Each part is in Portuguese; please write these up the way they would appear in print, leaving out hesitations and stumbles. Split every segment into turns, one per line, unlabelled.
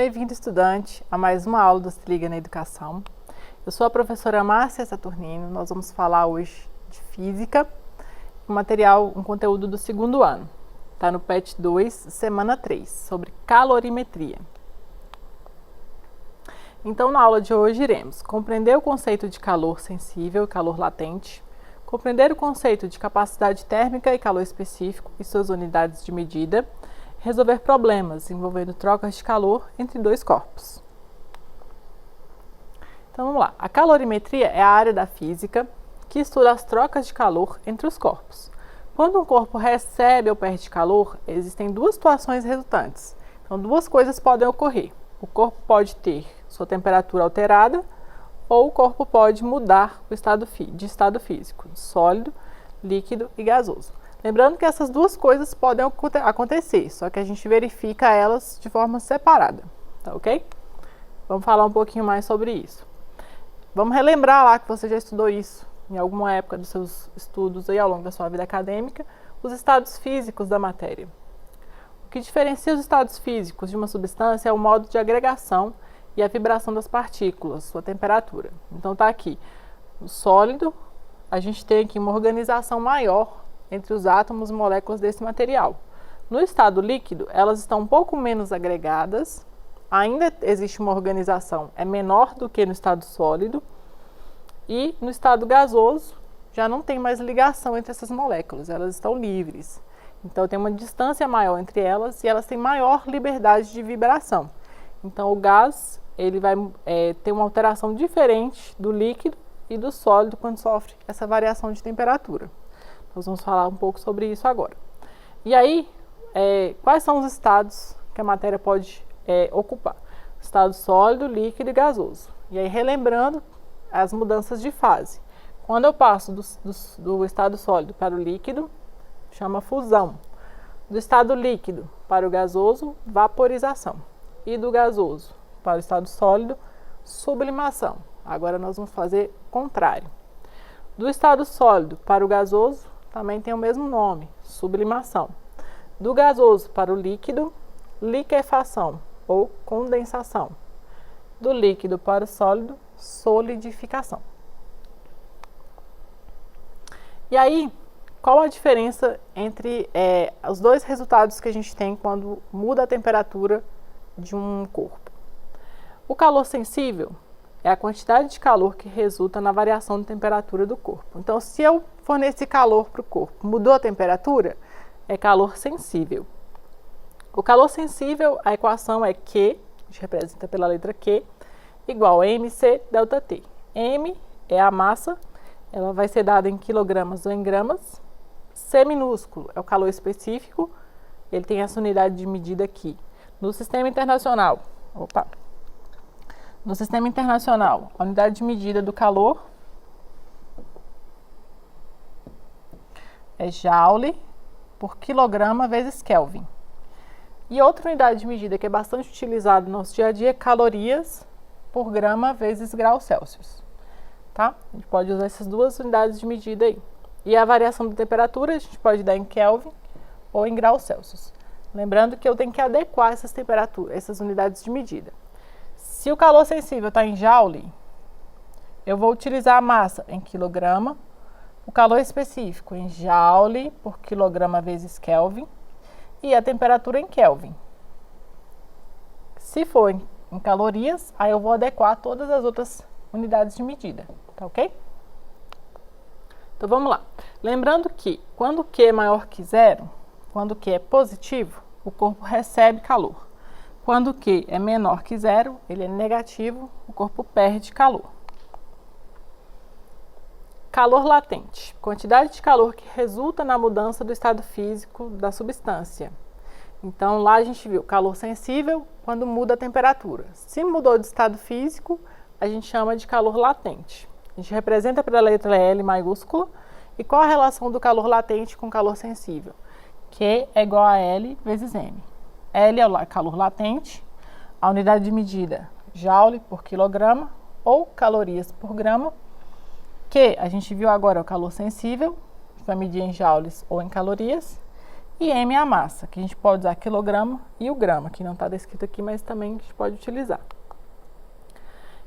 Bem-vindo, estudante, a mais uma aula do Se Liga na Educação. Eu sou a professora Márcia Saturnino. Nós vamos falar hoje de Física, um conteúdo do segundo ano. Está no PET 2, semana 3, sobre calorimetria. Então, na aula de hoje, iremos compreender o conceito de calor sensível e calor latente, compreender o conceito de capacidade térmica e calor específico e suas unidades de medida, resolver problemas envolvendo trocas de calor entre dois corpos. Então vamos lá. A calorimetria é a área da física que estuda as trocas de calor entre os corpos. Quando um corpo recebe ou perde calor, existem duas situações resultantes. Então duas coisas podem ocorrer. O corpo pode ter sua temperatura alterada ou o corpo pode mudar de estado físico, sólido, líquido e gasoso. Lembrando que essas duas coisas podem acontecer, só que a gente verifica elas de forma separada, tá ok? Vamos falar um pouquinho mais sobre isso. Vamos relembrar lá que você já estudou isso em alguma época dos seus estudos aí ao longo da sua vida acadêmica, os estados físicos da matéria. O que diferencia os estados físicos de uma substância é o modo de agregação e a vibração das partículas, sua temperatura. Então tá aqui, o sólido, a gente tem aqui uma organização maior entre os átomos e moléculas desse material. No estado líquido, elas estão um pouco menos agregadas, ainda existe uma organização, é menor do que no estado sólido, e no estado gasoso já não tem mais ligação entre essas moléculas, elas estão livres. Então tem uma distância maior entre elas e elas têm maior liberdade de vibração. Então o gás ele vai ter uma alteração diferente do líquido e do sólido quando sofre essa variação de temperatura. Nós vamos falar um pouco sobre isso agora. E aí, quais são os estados que a matéria pode ocupar? Estado sólido, líquido e gasoso. E aí, relembrando as mudanças de fase. Quando eu passo do estado sólido para o líquido, chama fusão. Do estado líquido para o gasoso, vaporização. E do gasoso para o estado sólido, sublimação. Agora nós vamos fazer o contrário. Do estado sólido para o gasoso, também tem o mesmo nome, sublimação. Do gasoso para o líquido, liquefação ou condensação. Do líquido para o sólido, solidificação. E aí, qual a diferença entre os dois resultados que a gente tem quando muda a temperatura de um corpo? O calor sensível é a quantidade de calor que resulta na variação de temperatura do corpo. Então, se eu fornecer calor para o corpo, mudou a temperatura, é calor sensível. O calor sensível, a equação é Q, a gente representa pela letra Q, igual a mc delta T. M é a massa, ela vai ser dada em quilogramas ou em gramas. C minúsculo é o calor específico, ele tem essa unidade de medida aqui. No sistema internacional, a unidade de medida do calor é Joule por quilograma vezes Kelvin. E outra unidade de medida que é bastante utilizada no nosso dia a dia é calorias por grama vezes grau Celsius. Tá? A gente pode usar essas duas unidades de medida aí. E a variação de temperatura a gente pode dar em Kelvin ou em grau Celsius. Lembrando que eu tenho que adequar essas temperaturas, essas unidades de medida. Se o calor sensível está em Joule, eu vou utilizar a massa em quilograma, o calor específico em Joule por quilograma vezes Kelvin e a temperatura em Kelvin. Se for em calorias, aí eu vou adequar todas as outras unidades de medida, tá ok? Então vamos lá. Lembrando que quando Q é maior que zero, quando Q é positivo, o corpo recebe calor. Quando Q é menor que zero, ele é negativo, o corpo perde calor. Calor latente, quantidade de calor que resulta na mudança do estado físico da substância. Então lá a gente viu calor sensível quando muda a temperatura. Se mudou de estado físico, a gente chama de calor latente. A gente representa pela letra L maiúscula. E qual a relação do calor latente com calor sensível? Q é igual a L vezes M. L é o calor latente, a unidade de medida Joule por quilograma ou calorias por grama. Q, a gente viu agora, é o calor sensível, a gente vai medir em joules ou em calorias. E M é a massa, que a gente pode usar quilograma e o grama, que não está descrito aqui, mas também a gente pode utilizar.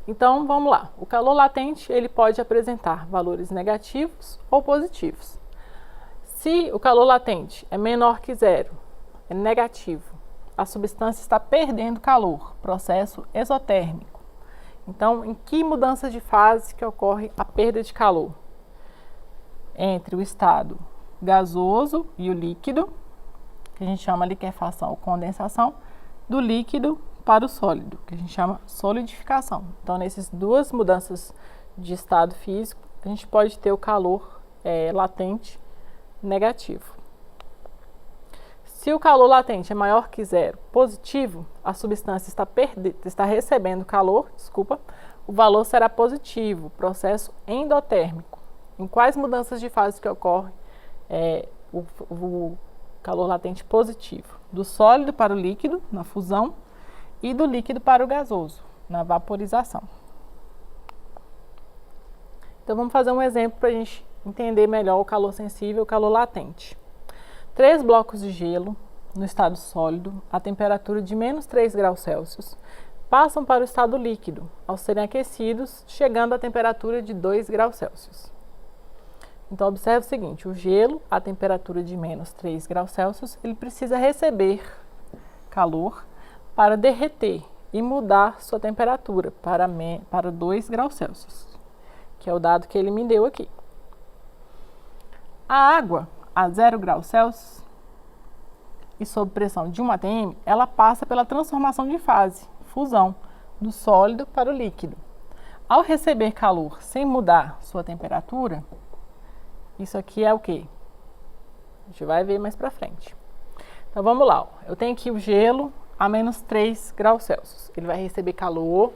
Então, vamos lá. O calor latente, ele pode apresentar valores negativos ou positivos. Se o calor latente é menor que zero, é negativo, a substância está perdendo calor, processo exotérmico. Então, em que mudança de fase que ocorre a perda de calor? Entre o estado gasoso e o líquido, que a gente chama liquefação ou condensação, do líquido para o sólido, que a gente chama solidificação. Então, nessas duas mudanças de estado físico, a gente pode ter o calor latente negativo. Se o calor latente é maior que zero, positivo, a substância está recebendo calor, o valor será positivo, processo endotérmico. Em quais mudanças de fase que ocorre o calor latente positivo? Do sólido para o líquido, na fusão, e do líquido para o gasoso, na vaporização. Então, vamos fazer um exemplo para a gente entender melhor o calor sensível e o calor latente. 3 blocos de gelo no estado sólido, a temperatura de menos 3 graus Celsius, passam para o estado líquido, ao serem aquecidos, chegando à temperatura de 2 graus Celsius. Então, observe o seguinte, o gelo, a temperatura de menos 3 graus Celsius, ele precisa receber calor para derreter e mudar sua temperatura para 2 graus Celsius, que é o dado que ele me deu aqui. A água, a 0 graus Celsius, e sob pressão de 1 atm, ela passa pela transformação de fase, fusão, do sólido para o líquido. Ao receber calor sem mudar sua temperatura, isso aqui é o quê? A gente vai ver mais para frente. Então, vamos lá. Eu tenho aqui o gelo a menos 3 graus Celsius. Ele vai receber calor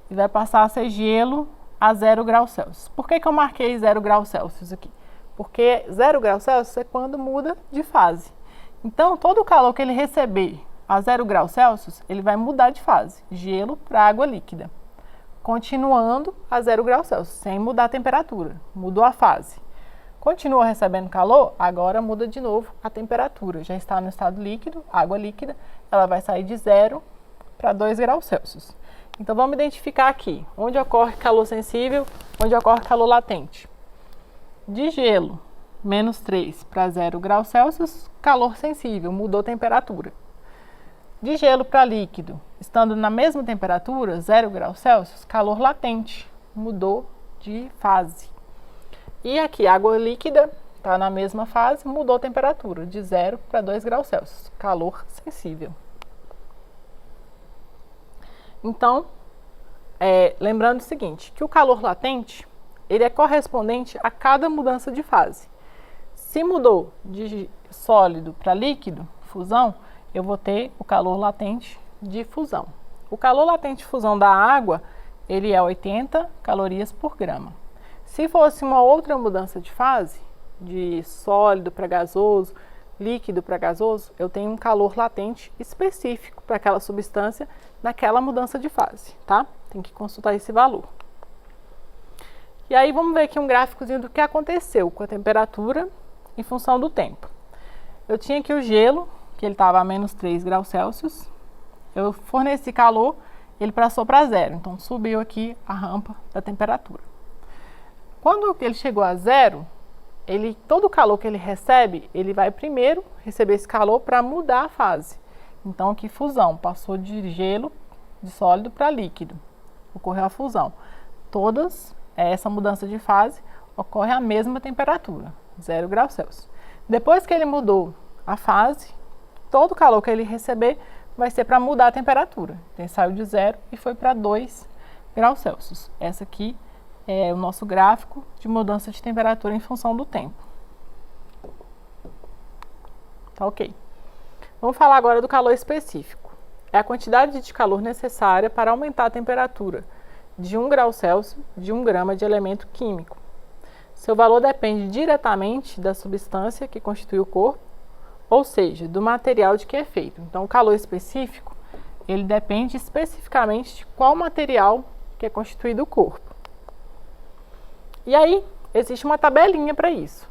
e vai passar a ser gelo a 0 graus Celsius. Por que eu marquei 0 graus Celsius aqui? Porque 0 graus Celsius é quando muda de fase. Então, todo o calor que ele receber a 0 graus Celsius, ele vai mudar de fase, gelo para água líquida, continuando a 0 graus Celsius, sem mudar a temperatura, mudou a fase. Continua recebendo calor, agora muda de novo a temperatura, já está no estado líquido, água líquida, ela vai sair de 0 para 2 graus Celsius. Então, vamos identificar aqui, onde ocorre calor sensível, onde ocorre calor latente. De gelo, menos 3 para 0 graus Celsius, calor sensível, mudou a temperatura. De gelo para líquido, estando na mesma temperatura, 0 graus Celsius, calor latente, mudou de fase. E aqui, água líquida, está na mesma fase, mudou a temperatura, de 0 para 2 graus Celsius, calor sensível. Então, lembrando o seguinte, que o calor latente, ele é correspondente a cada mudança de fase. Se mudou de sólido para líquido, fusão, eu vou ter o calor latente de fusão. O calor latente de fusão da água, ele é 80 calorias por grama. Se fosse uma outra mudança de fase, de sólido para gasoso, líquido para gasoso, eu tenho um calor latente específico para aquela substância naquela mudança de fase, tá? Tem que consultar esse valor. E aí vamos ver aqui um gráficozinho do que aconteceu com a temperatura em função do tempo. Eu tinha aqui o gelo, que ele estava a menos 3 graus Celsius. Eu forneci calor, ele passou para 0, então subiu aqui a rampa da temperatura. Quando ele chegou a 0, todo o calor que ele recebe, ele vai primeiro receber esse calor para mudar a fase. Então aqui fusão, passou de gelo, de sólido para líquido, ocorreu a fusão. Essa mudança de fase ocorre à mesma temperatura, 0 graus Celsius. Depois que ele mudou a fase, todo o calor que ele receber vai ser para mudar a temperatura. Então, ele saiu de 0 e foi para 2 graus Celsius. Essa aqui é o nosso gráfico de mudança de temperatura em função do tempo. Tá ok. Vamos falar agora do calor específico. É a quantidade de calor necessária para aumentar a temperatura de 1 grau Celsius de 1 grama de elemento químico. Seu valor depende diretamente da substância que constitui o corpo, ou seja, do material de que é feito. Então, o calor específico, ele depende especificamente de qual material que é constituído o corpo. E aí, existe uma tabelinha para isso.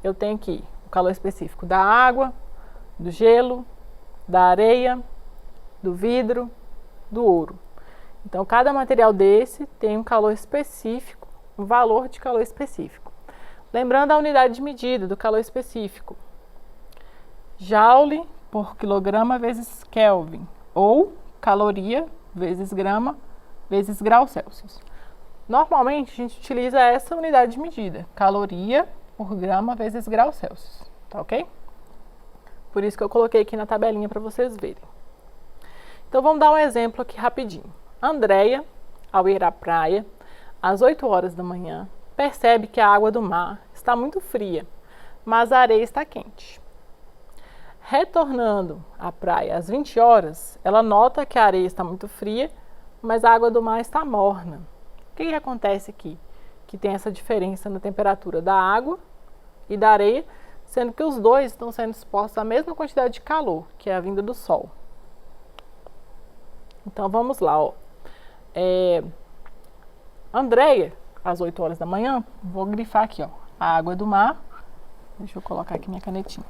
Eu tenho aqui o calor específico da água, do gelo, da areia, do vidro, do ouro. Então, cada material desse tem um calor específico, um valor de calor específico. Lembrando a unidade de medida do calor específico: Joule por quilograma vezes Kelvin, ou caloria vezes grama vezes grau Celsius. Normalmente, a gente utiliza essa unidade de medida, caloria por grama vezes grau Celsius, tá ok? Por isso que eu coloquei aqui na tabelinha para vocês verem. Então, vamos dar um exemplo aqui rapidinho. Andréia, ao ir à praia, às 8 horas da manhã, percebe que a água do mar está muito fria, mas a areia está quente. Retornando à praia às 20 horas, ela nota que a areia está muito fria, mas a água do mar está morna. O que acontece aqui? Que tem essa diferença na temperatura da água e da areia, sendo que os dois estão sendo expostos à mesma quantidade de calor, que é a vinda do sol. Então, vamos lá, ó. Andréia, às 8 horas da manhã, vou grifar aqui, ó, a água do mar. Deixa eu colocar aqui minha canetinha.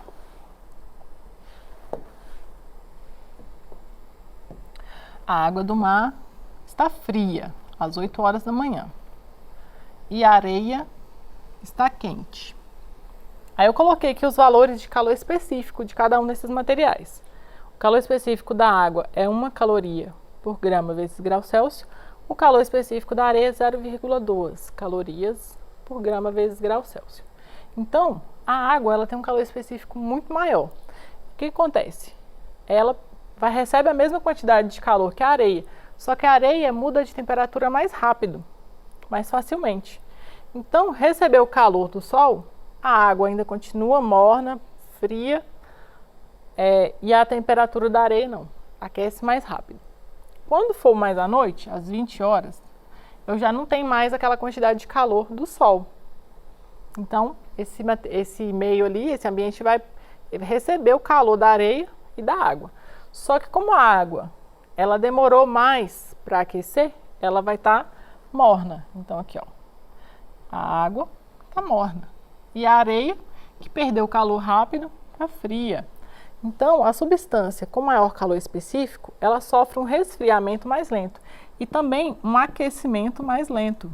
A água do mar está fria, às 8 horas da manhã. E a areia está quente. Aí eu coloquei aqui os valores de calor específico de cada um desses materiais. O calor específico da água é 1 caloria por grama vezes grau Celsius. O calor específico da areia é 0,2 calorias por grama vezes grau Celsius. Então, a água ela tem um calor específico muito maior. O que acontece? Ela recebe a mesma quantidade de calor que a areia, só que a areia muda de temperatura mais rápido, mais facilmente. Então, receber o calor do sol, a água ainda continua morna, fria, e a temperatura da areia não, aquece mais rápido. Quando for mais à noite, às 20 horas, eu já não tenho mais aquela quantidade de calor do sol. Então, esse meio ali, esse ambiente vai receber o calor da areia e da água. Só que como a água, ela demorou mais para aquecer, ela vai estar morna. Então, aqui, ó, a água está morna. E a areia, que perdeu o calor rápido, está fria. Então, a substância com maior calor específico, ela sofre um resfriamento mais lento e também um aquecimento mais lento.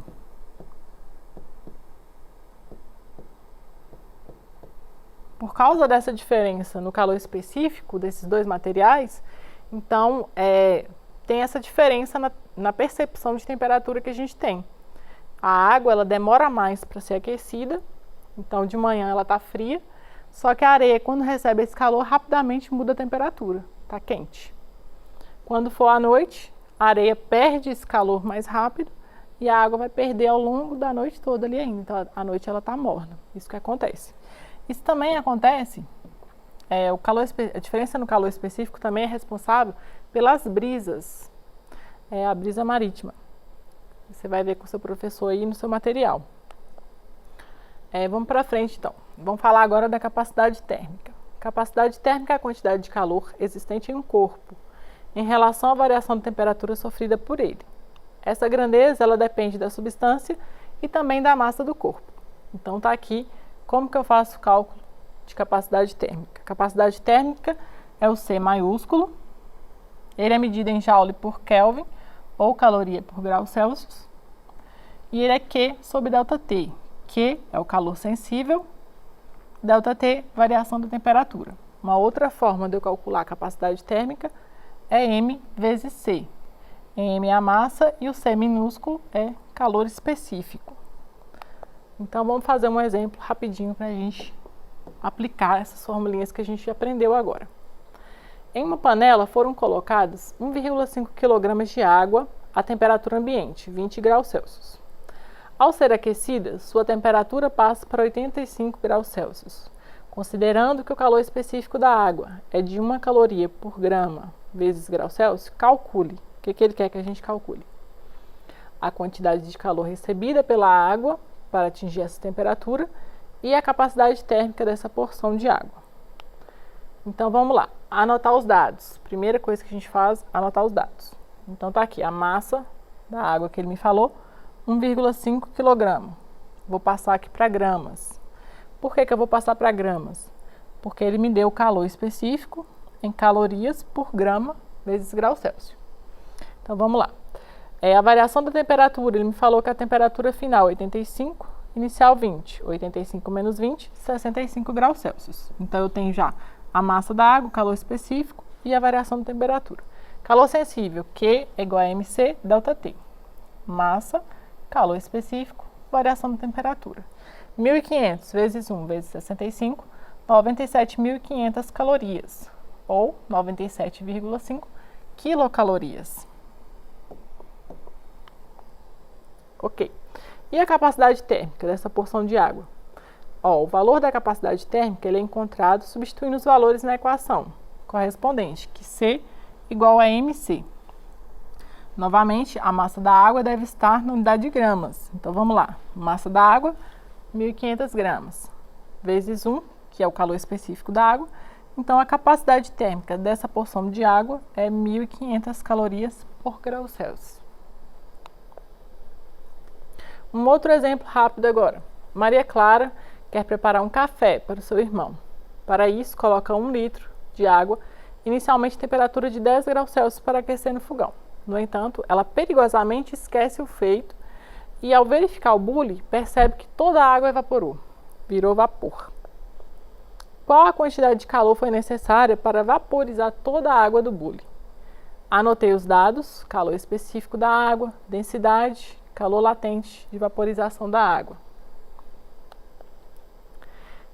Por causa dessa diferença no calor específico desses dois materiais, então, tem essa diferença na percepção de temperatura que a gente tem. A água, ela demora mais para ser aquecida, então de manhã ela está fria, só que a areia, quando recebe esse calor, rapidamente muda a temperatura, está quente. Quando for à noite, a areia perde esse calor mais rápido e a água vai perder ao longo da noite toda ali ainda. Então, à noite ela está morna. Isso que acontece. Isso também acontece, a diferença no calor específico também é responsável pelas brisas, a brisa marítima. Você vai ver com o seu professor aí no seu material. Vamos para frente então. Vamos falar agora da capacidade térmica. Capacidade térmica é a quantidade de calor existente em um corpo em relação à variação de temperatura sofrida por ele. Essa grandeza ela depende da substância e também da massa do corpo. Então está aqui como que eu faço o cálculo de capacidade térmica. Capacidade térmica é o C maiúsculo. Ele é medido em Joule por Kelvin ou caloria por grau Celsius. E ele é Q sobre ΔT. Q é o calor sensível, ΔT, variação da temperatura. Uma outra forma de eu calcular a capacidade térmica é M vezes C. M é a massa e o C minúsculo é calor específico. Então, vamos fazer um exemplo rapidinho para a gente aplicar essas formulinhas que a gente aprendeu agora. Em uma panela foram colocados 1,5 kg de água à temperatura ambiente, 20 graus Celsius. Ao ser aquecida, sua temperatura passa para 85 graus Celsius. Considerando que o calor específico da água é de 1 caloria por grama vezes grau Celsius, calcule. O que ele quer que a gente calcule? A quantidade de calor recebida pela água para atingir essa temperatura e a capacidade térmica dessa porção de água. Então, vamos lá. Anotar os dados. Primeira coisa que a gente faz, anotar os dados. Então, tá aqui a massa da água que ele me falou, 1,5 kg. Vou passar aqui para gramas. Por que eu vou passar para gramas? porque ele me deu o calor específico em calorias por grama vezes grau Celsius. Então vamos lá. A variação da temperatura, ele me falou que a temperatura final é 85, inicial 20. 85 menos 20, 65 graus Celsius. Então eu tenho já a massa da água, o calor específico e a variação da temperatura. Calor sensível, Q é igual a MC delta T. Massa, calor específico, variação da temperatura. 1.500 vezes 1 vezes 65, 97.500 calorias, ou 97,5 quilocalorias. Ok. E a capacidade térmica dessa porção de água? O valor da capacidade térmica ele é encontrado substituindo os valores na equação correspondente, que C igual a MC. Novamente, a massa da água deve estar na unidade de gramas. Então, vamos lá. Massa da água, 1.500 gramas, vezes 1, que é o calor específico da água. Então, a capacidade térmica dessa porção de água é 1.500 calorias por grau Celsius. Um outro exemplo rápido agora. Maria Clara quer preparar um café para o seu irmão. Para isso, coloca 1 litro de água, inicialmente temperatura de 10 graus Celsius para aquecer no fogão. No entanto, ela perigosamente esquece o feito e, ao verificar o bule, percebe que toda a água evaporou, virou vapor. Qual a quantidade de calor foi necessária para vaporizar toda a água do bule? Anotei os dados: calor específico da água, densidade, calor latente de vaporização da água.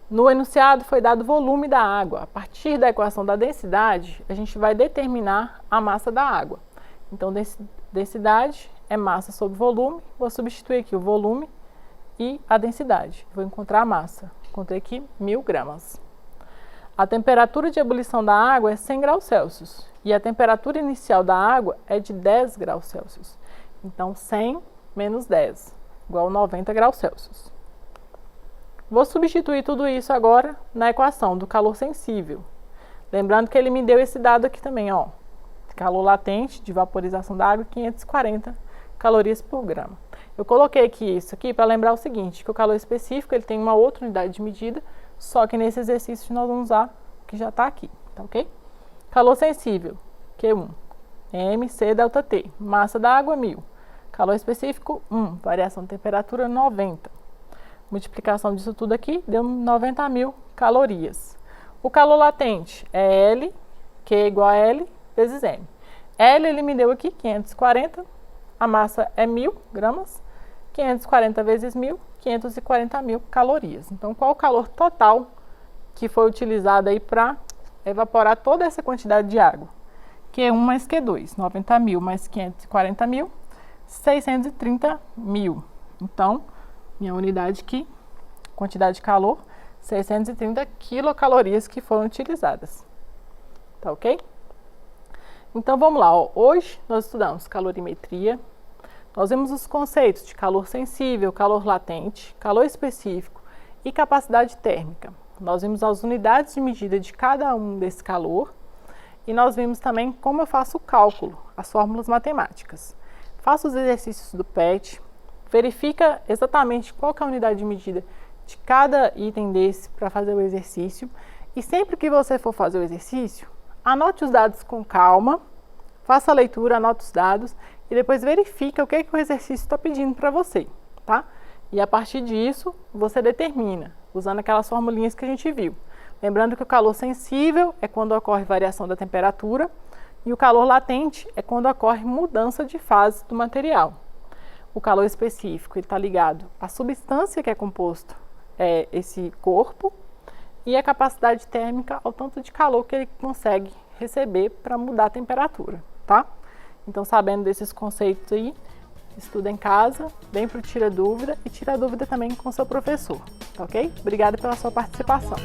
No enunciado foi dado o volume da água. A partir da equação da densidade, a gente vai determinar a massa da água. Então, densidade é massa sobre volume. Vou substituir aqui o volume e a densidade. Vou encontrar a massa. Encontrei aqui 1.000 gramas. A temperatura de ebulição da água é 100 graus Celsius. E a temperatura inicial da água é de 10 graus Celsius. Então, 100 menos 10, igual a 90 graus Celsius. Vou substituir tudo isso agora na equação do calor sensível. Lembrando que ele me deu esse dado aqui também, ó. Calor latente de vaporização da água, 540 calorias por grama. Eu coloquei aqui isso aqui para lembrar o seguinte, que o calor específico ele tem uma outra unidade de medida, só que nesse exercício nós vamos usar o que já está aqui, tá ok? Calor sensível, Q1, MC delta T, massa da água 1.000. Calor específico, 1. Variação de temperatura, 90. Multiplicação disso tudo aqui, deu 90.000 calorias. O calor latente é L, Q é igual a L vezes M. L ele me deu aqui 540, a massa é 1.000 gramas. 540 vezes 1.000, 540.000 calorias. Então, qual o calor total que foi utilizado aí para evaporar toda essa quantidade de água? Q1 mais Q2, 90.000 mais 540.000, 630.000. Então, minha unidade aqui, quantidade de calor, 630 quilocalorias que foram utilizadas. Tá ok? Então, vamos lá. Hoje nós estudamos calorimetria. Nós vimos os conceitos de calor sensível, calor latente, calor específico e capacidade térmica. Nós vimos as unidades de medida de cada um desse calor e nós vimos também como eu faço o cálculo, as fórmulas matemáticas. Faça os exercícios do PET, verifica exatamente qual que é a unidade de medida de cada item desse para fazer o exercício. E sempre que você for fazer o exercício, anote os dados com calma, faça a leitura, anote os dados e depois verifica o que o exercício está pedindo para você, tá? E a partir disso, você determina, usando aquelas formulinhas que a gente viu. Lembrando que o calor sensível é quando ocorre variação da temperatura, e o calor latente é quando ocorre mudança de fase do material. O calor específico está ligado à substância que é composto esse corpo e a capacidade térmica ao tanto de calor que ele consegue receber para mudar a temperatura, tá? Então, sabendo desses conceitos aí, estuda em casa, vem para o Tira Dúvida e tira dúvida também com o seu professor, tá ok? Obrigada pela sua participação.